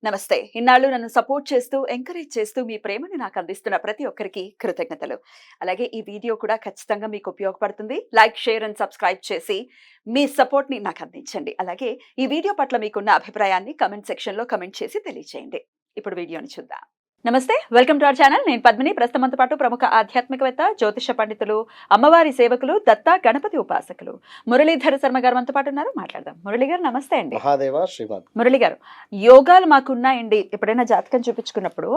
నమస్తే. ఇన్నాళ్ళు నన్ను సపోర్ట్ చేస్తూ, ఎంకరేజ్ చేస్తూ మీ ప్రేమని నాకు అందిస్తున్న ప్రతి ఒక్కరికి కృతజ్ఞతలు. అలాగే ఈ వీడియో కూడా ఖచ్చితంగా మీకు ఉపయోగపడుతుంది. లైక్, షేర్ అండ్ సబ్స్క్రైబ్ చేసి మీ సపోర్ట్‌ని నాకు అందించండి. అలాగే ఈ వీడియో పట్ల మీకున్న అభిప్రాయాన్ని కామెంట్ సెక్షన్‌లో కామెంట్ చేసి తెలియజేయండి. ఇప్పుడు వీడియోని చూద్దాం. నమస్తే. Welcome to our channel. నేను పద్మిని. ప్రస్తుతం మనతో పాటు ప్రముఖ ఆధ్యాత్మికవేత్త, జ్యోతిష పండితులు, అమ్మవారి సేవకులు, దత్తా గణపతి ఉపాసకులు మురళీధర శర్మ గారు మనతో పాటు ఉన్నారు. మాట్లాడదాం. మురళి గారు నమస్తే అండి. మహాదేవ శ్రీమద్. మురళి గారు, యోగాలు మాకున్నాయండి. ఎప్పుడైనా జాతకం చూపించుకున్నప్పుడు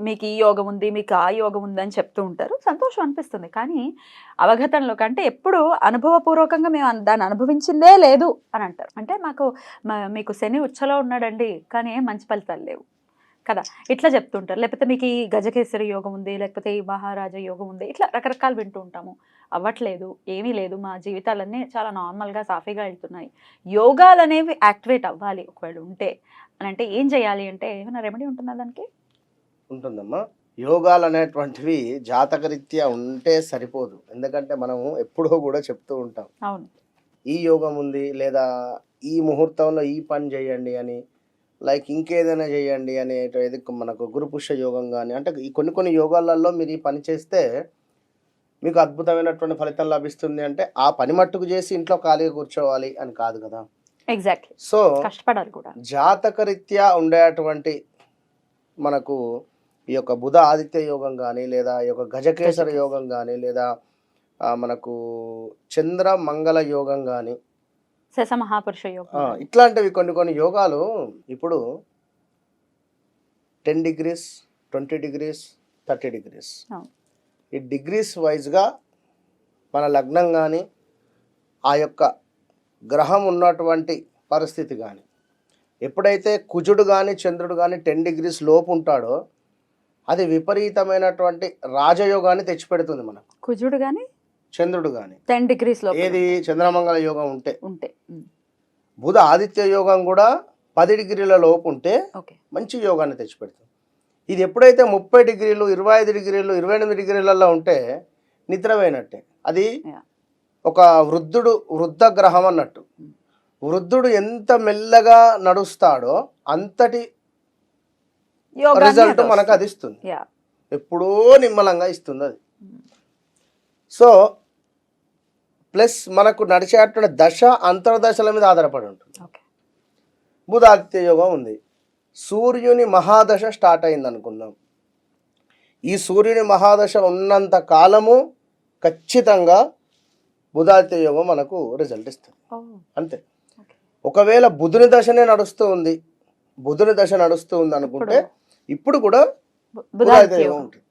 మీకు ఈ యోగం ఉంది, మీకు ఆ యోగం ఉంది అని చెప్తూ ఉంటారు. సంతోషం అనిపిస్తుంది. కానీ అవగతంలో కంటే ఎప్పుడు అనుభవపూర్వకంగా మేము దాన్ని అనుభవించిందే లేదు అని అంటారు. అంటే మీకు శని ఉచ్చలో ఉన్నాడండి, కానీ ఏం మంచి ఫలితాలు లేవు కదా, ఇట్లా చెప్తుంటారు. లేకపోతే మీకు ఈ గజకేసరి యోగం ఉంది, లేకపోతే ఈ మహారాజా యోగం ఉంది, ఇట్లా రకరకాలు వింటూ ఉంటాము. అవ్వట్లేదు, ఏమీ లేదు, మా జీవితాలన్నీ చాలా నార్మల్గా సాఫీగా వెళ్తున్నాయి. యోగాలు అనేవి యాక్టివేట్ అవ్వాలి ఒకవేళ ఉంటే అని అంటే ఏం చేయాలి అంటే ఏమైనా రెమెడీ ఉంటుందా దానికి? ఉంటుందమ్మా. యోగాలు అనేటువంటివి జాతకరీత్యా ఉంటే సరిపోదు. ఎందుకంటే మనము ఎప్పుడో కూడా చెప్తూ ఉంటాం, అవును, ఈ యోగం ఉంది లేదా ఈ ముహూర్తంలో ఈ పని చేయండి అని, లైక్ ఇంకేదైనా చేయండి అనేది మనకు గురుపుష్య యోగం కానీ, అంటే ఈ కొన్ని యోగాలలో మీరు ఈ పని చేస్తే మీకు అద్భుతమైనటువంటి ఫలితం లభిస్తుంది అంటే ఆ పని మట్టుకు చేసి ఇంట్లో ఖాళీగా కూర్చోవాలి అని కాదు కదా. ఎగ్జాక్ట్లీ. సో కష్టపడాలి కూడా. జాతకరీత్యా ఉండేటువంటి మనకు ఈ యొక్క బుధ ఆదిత్య యోగం కానీ, లేదా ఈ యొక్క గజకేసర యోగం కానీ, లేదా మనకు చంద్ర మంగళ యోగం కానీ, శశ మహాపురుష యోగం, ఇట్లాంటివి కొన్ని యోగాలు ఇప్పుడు 10 degrees, 20 degrees, 30 degrees ఈ డిగ్రీస్ వైజ్గా మన లగ్నం కానీ, ఆ యొక్క గ్రహం ఉన్నటువంటి పరిస్థితి కానీ, ఎప్పుడైతే కుజుడు కానీ చంద్రుడు కానీ 10 degrees లోపు ఉంటాడో అది విపరీతమైనటువంటి రాజయోగాన్ని తెచ్చిపెడుతుంది మనకు. కుజుడు కానీ చంద్రుడు కానీ 10 degrees లో ఏది చంద్రమంగళ యోగం ఉంటే, బుధ ఆదిత్య యోగం కూడా 10 degrees లోపు ఉంటే మంచి యోగాన్ని తెచ్చిపెడుతుంది. ఇది ఎప్పుడైతే 30 degrees, 25 degrees, 28 degrees ఉంటే నిద్రపోయినట్టే. అది ఒక వృద్ధ గ్రహం అన్నట్టు. వృద్ధుడు ఎంత మెల్లగా నడుస్తాడో అంతటి రిజల్ట్ మనకు అది ఇస్తుంది. ఎప్పుడో నిమ్మలంగా ఇస్తుంది అది. సో ప్లస్ మనకు నడిచేటువంటి దశ అంతర్దశల మీద ఆధారపడి ఉంటుంది. బుధాదిత్య యోగం ఉంది. సూర్యుని మహాదశ స్టార్ట్ అయింది అనుకుందాం. ఈ సూర్యుని మహాదశ ఉన్నంత కాలము ఖచ్చితంగా బుధాదిత్య యోగం మనకు రిజల్ట్ ఇస్తుంది. అంతే. ఒకవేళ బుధుని దశనే నడుస్తూ ఉంది, అనుకుంటే ఇప్పుడు కూడా బుధాదిత్య యోగం ఉంటుంది.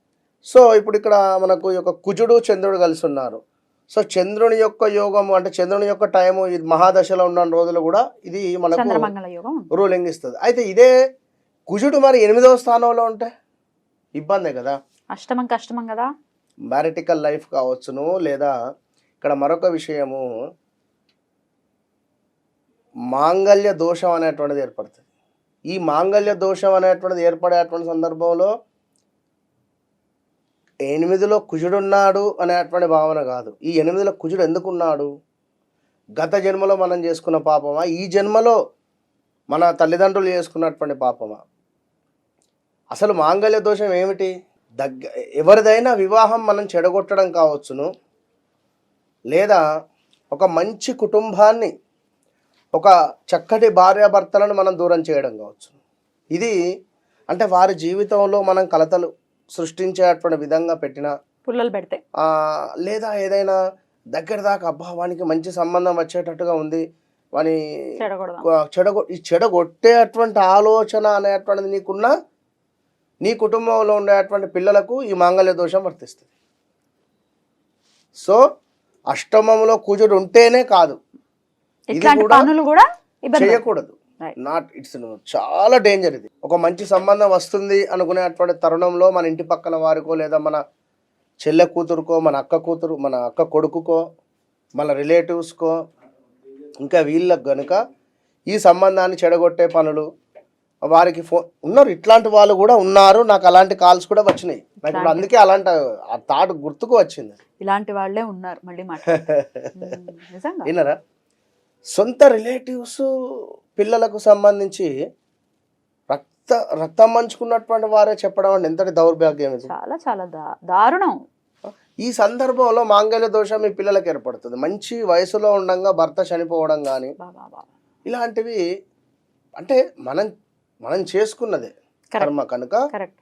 సో ఇప్పుడు ఇక్కడ మనకు యొక్క కుజుడు చంద్రుడు కలిసి ఉన్నారు. సో చంద్రుని యొక్క యోగము అంటే చంద్రుని యొక్క టైము ఇది మహాదశలో ఉన్న రోజులు కూడా ఇది మనకు రూలింగ్ ఇస్తుంది. అయితే ఇదే కుజుడు మరి 8వ స్థానంలో ఉంటే ఇబ్బందే కదా, కష్టమం కదా. మ్యారిటికల్ లైఫ్ కావచ్చును, లేదా ఇక్కడ మరొక విషయము మాంగళ్య దోషం అనేటువంటిది ఏర్పడుతుంది. ఈ మాంగళ్య దోషం అనేటువంటిది ఏర్పడేటువంటి సందర్భంలో 8లో కుజుడున్నాడు అనేటువంటి భావన కాదు. ఈ 8లో కుజుడు ఎందుకున్నాడు? గత జన్మలో మనం చేసుకున్న పాపమా, ఈ జన్మలో మన తల్లిదండ్రులు చేసుకున్నటువంటి పాపమా? అసలు మాంగళ్య దోషం ఏమిటి? ఎవరిదైనా వివాహం మనం చెడగొట్టడం కావచ్చును, లేదా ఒక మంచి కుటుంబాన్ని, ఒక చక్కటి భార్యాభర్తలను మనం దూరం చేయడం కావచ్చు. ఇది అంటే వారి జీవితంలో మనం కలతలు సృష్టించేటువంటి విధంగా పెట్టిన పుల్లలు పెడితే, లేదా ఏదైనా దగ్గర దాకా అబ్బా వానికి మంచి సంబంధం వచ్చేటట్టుగా ఉంది, వాని చెడగొట్టేటువంటి ఆలోచన అనేటువంటిది నీకున్న నీ కుటుంబంలో ఉండేటువంటి పిల్లలకు ఈ మాంగళ్య దోషం వర్తిస్తుంది. సో అష్టమంలో కుజుడు ఉంటేనే కాదు, ఇది కూడా చేయకూడదు. ఇట్స్ చాలా డేంజర్. ఇది ఒక మంచి సంబంధం వస్తుంది అనుకునేటువంటి తరుణంలో మన ఇంటి పక్కన వారికో, లేదా మన చెల్లె కూతురుకో, మన అక్క కొడుకుకో, మన రిలేటివ్స్కో, ఇంకా వీళ్ళకు గనుక ఈ సంబంధాన్ని చెడగొట్టే పనులు వారికి ఉన్నారు. ఇట్లాంటి వాళ్ళు కూడా ఉన్నారు. నాకు అలాంటి కాల్స్ కూడా వచ్చినాయి. నాకు ఇప్పుడు అందుకే అలాంటి ఆ థాట్ గుర్తుకు వచ్చింది. ఇలాంటి వాళ్ళే ఉన్నారు. మళ్ళీ విన్నారా? సొంత రిలేటివ్స్ పిల్లలకు సంబంధించి రక్తం పంచుకున్నటువంటి వారే చెప్పడం అంటే ఎంతటి దౌర్భాగ్యం ఇది. చాలా చాలా దారుణం. ఈ సందర్భంలో మాంగళ్య దోషం మీ పిల్లలకి ఏర్పడుతుంది. మంచి వయసులో ఉండగా భర్త చనిపోవడం కానీ ఇలాంటివి అంటే మనం చేసుకున్నదే కర్మ కనుక కరెక్ట్.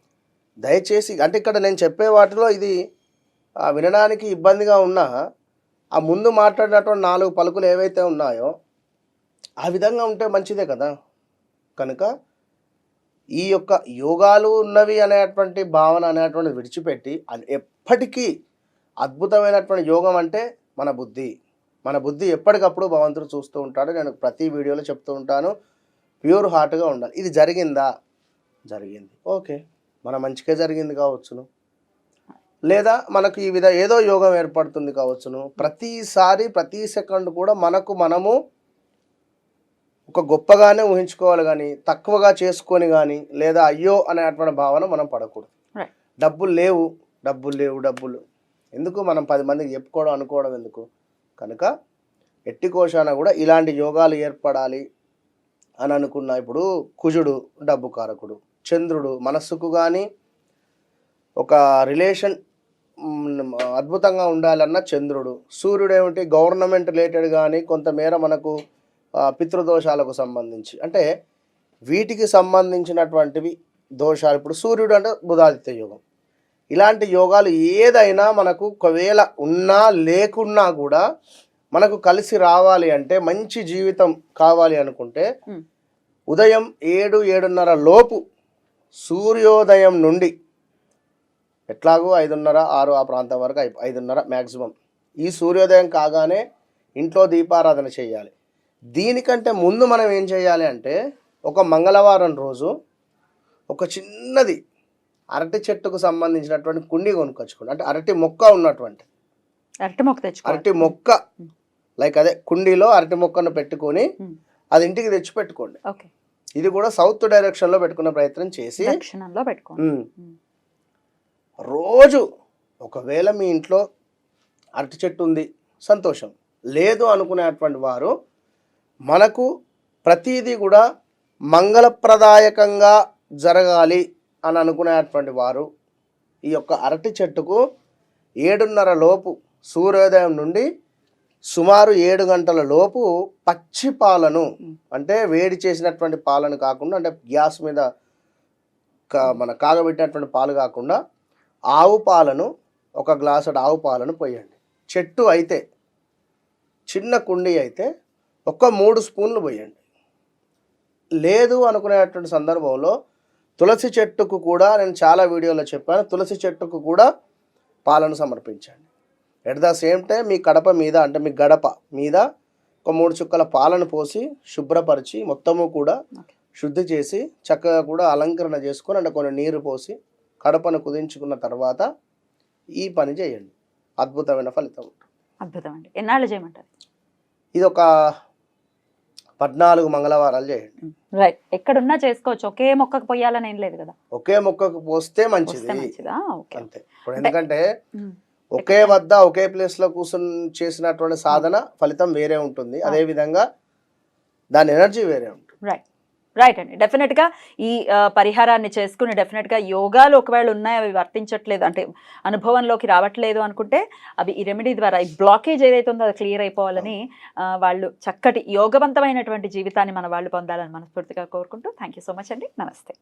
దయచేసి అంటే ఇక్కడ నేను చెప్పే వాటిలో ఇది వినడానికి ఇబ్బందిగా ఉన్నా ఆ ముందు మాట్లాడినటువంటి 4 పలుకులు ఏవైతే ఉన్నాయో ఆ విధంగా ఉంటే మంచిదే కదా. కనుక ఈ యొక్క యోగాలు ఉన్నవి అనేటువంటి భావన అనేటువంటిది విడిచిపెట్టి అది ఎప్పటికీ అద్భుతమైనటువంటి యోగం అంటే మన బుద్ధి ఎప్పటికప్పుడు భగవంతుడు చూస్తూ ఉంటాడు. నేను ప్రతి వీడియోలో చెప్తూ ఉంటాను, ప్యూర్ హార్ట్గా ఉండాలి. ఇది జరిగిందా? జరిగింది, ఓకే, మన మంచిగా జరిగింది కావచ్చును, లేదా మనకు ఈ ఏదో యోగం ఏర్పడుతుంది కావచ్చును. ప్రతిసారి ప్రతి సెకండ్ కూడా మనము ఒక గొప్పగానే ఊహించుకోవాలి కానీ తక్కువగా చేసుకొని కానీ లేదా అయ్యో అనేటువంటి భావన మనం పడకూడదు. డబ్బులు లేవు ఎందుకు మనం 10 మందికి చెప్పుకోవడం అనుకోవడం ఎందుకు? కనుక ఎట్టి కోశాన కూడా ఇలాంటి యోగాలు ఏర్పడాలి అని అనుకున్నా. ఇప్పుడు కుజుడు డబ్బు కారకుడు, చంద్రుడు మనస్సుకు కానీ ఒక రిలేషన్ అద్భుతంగా ఉండాలన్న చంద్రుడు, సూర్యుడు ఏమిటి గవర్నమెంట్ రిలేటెడ్ కానీ కొంతమేర మనకు పితృదోషాలకు సంబంధించి అంటే వీటికి సంబంధించినటువంటివి దోషాలు. ఇప్పుడు సూర్యుడు అంటే బుధాదిత్య యోగం, ఇలాంటి యోగాలు ఏదైనా మనకు ఒకవేళ ఉన్నా లేకున్నా కూడా మనకు కలిసి రావాలి అంటే మంచి జీవితం కావాలి అనుకుంటే ఉదయం 7-7:30 లోపు సూర్యోదయం నుండి ఎట్లాగో 5:30-6 ఆ ప్రాంతం వరకు 5:30 మ్యాక్సిమం ఈ సూర్యోదయం కాగానే ఇంట్లో దీపారాధన చేయాలి. దీనికంటే ముందు మనం ఏం చేయాలి అంటే ఒక మంగళవారం రోజు ఒక చిన్నది అరటి చెట్టుకు సంబంధించినటువంటి కుండి కొనుక్కొచ్చుకోండి. అంటే అరటి మొక్క ఉన్నటువంటి అరటి మొక్క లైక్ అదే కుండీలో అరటి మొక్కను పెట్టుకొని అది ఇంటికి తెచ్చి పెట్టుకోండి. ఇది కూడా సౌత్ డైరెక్షన్ లో పెట్టుకునే ప్రయత్నం చేసి రోజు ఒకవేళ మీ ఇంట్లో అరటి చెట్టు ఉంది సంతోషం, లేదు అనుకునేటువంటి వారు మనకు ప్రతిదీ కూడా మంగళప్రదాయకంగా జరగాలి అని అనుకునేటువంటి వారు ఈ యొక్క అరటి చెట్టుకు 7:30 లోపు సూర్యోదయం నుండి సుమారు 7 గంటల లోపు పచ్చి పాలను అంటే వేడి చేసినటువంటి పాలను కాకుండా అంటే గ్యాస్ మీద మన కాగబెట్టినటువంటి పాలు కాకుండా ఆవు పాలను ఒక గ్లాసు ఆవు పాలను పోయండి. చెట్టు అయితే చిన్న కుండీ అయితే ఒక 3 స్పూన్లు పోయండి. లేదు అనుకునేటువంటి సందర్భంలో తులసి చెట్టుకు కూడా నేను చాలా వీడియోలో చెప్పాను, తులసి చెట్టుకు కూడా పాలను సమర్పించండి. ఎట్ ద సేమ్ టైం మీ కడప మీద అంటే మీ గడప మీద ఒక 3 చుక్కల పాలను పోసి శుభ్రపరిచి మొత్తము కూడా శుద్ధి చేసి చక్కగా కూడా అలంకరణ చేసుకొని అంటే కొన్ని నీరు పోసి కడపను కుదించుకున్న తర్వాత ఈ పని చేయండి. అద్భుతమైన ఫలితం ఉంటుంది. అద్భుతం అండి. ఎన్నాళ్ళు చేయమంటారు? ఇది ఒక 14 మంగళవారాలు చేయండి. రైట్. ఎక్కడున్నా చేసుకోవచ్చు, ఒకే మొక్కకు పోయాలని ఏం లేదు కదా? ఒకే మొక్కకు పోస్తే మంచిది అంతే. ఇప్పుడు ఎందుకంటే ఒకే వద్ద ఒకే ప్లేస్ లో కూర్చొని చేసినటువంటి సాధన ఫలితం వేరే ఉంటుంది, అదే విధంగా దాని ఎనర్జీ వేరే ఉంటుంది. రైట్ అండి. డెఫినెట్గా ఈ పరిహారాన్ని చేసుకుని డెఫినెట్గా యోగాలు ఒకవేళ ఉన్నాయి అవి వర్తించట్లేదు అంటే అనుభవంలోకి రావట్లేదు అనుకుంటే అవి ఈ రెమెడీ ద్వారా ఈ బ్లాకేజ్ ఏదైతే ఉందో అది క్లియర్ అయిపోవాలని వాళ్ళు చక్కటి యోగవంతమైనటువంటి జీవితాన్ని మన వాళ్ళు పొందాలని మనస్ఫూర్తిగా కోరుకుంటూ థ్యాంక్ యూ సో మచ్ అండి. నమస్తే.